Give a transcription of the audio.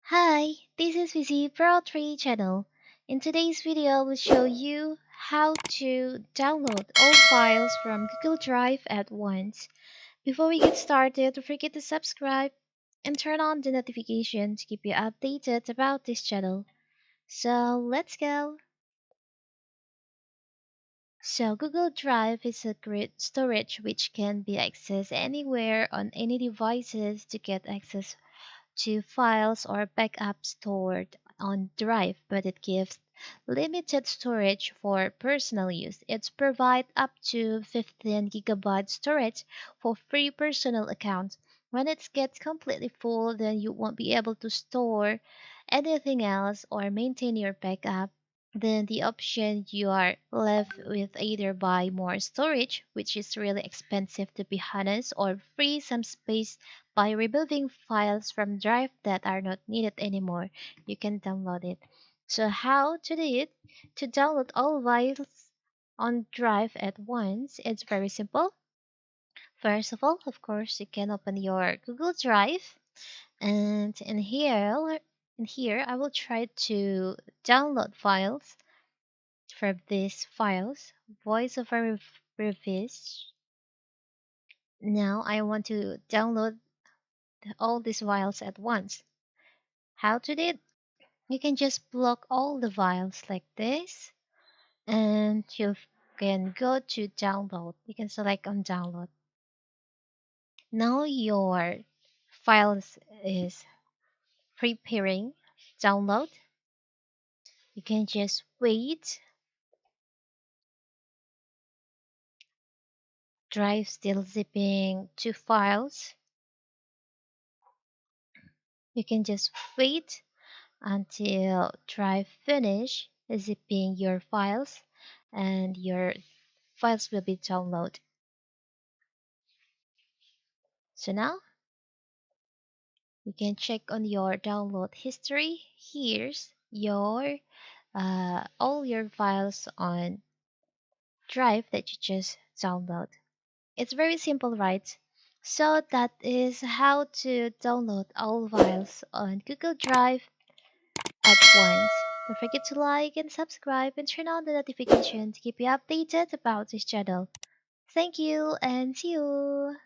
Hi, this is Vizi Pro 3 channel. In today's video, we'll show you how to download all files from Google Drive at once. Before we get started, don't forget to subscribe and turn on the notification to keep you updated about this channel. So let's go. So Google Drive is a great storage which can be accessed anywhere on any devices to get access to files or backups stored on Drive, but it gives limited storage for personal use. It provides up to 15 gigabyte storage for free personal accounts. When it gets completely full, then you won't be able to store anything else or maintain your backup. Then the option you are left with either buy more storage, which is really expensive to be honest, or free some space by removing files from Drive that are not needed anymore. You can download it. So how to do it? To download all files on Drive at once, it's very simple. First of all, of course, you can open your Google Drive, and in here I will try to download files from these files. Voiceover reviews. Now I want to download all these files at once. How to do it? You can just block all the files like this, and you can go to download. You can select on download. Now your files is preparing download. You can just wait. Drive still zipping to files. You can just wait until Drive finish zipping your files, and your files will be downloaded. So now you can check on your download history. Here's your all your files on Drive that you just download. It's very simple, right? So that is how to download all files on Google Drive at once. Don't forget to like and subscribe and turn on the notification to keep you updated about this channel. Thank you and see you.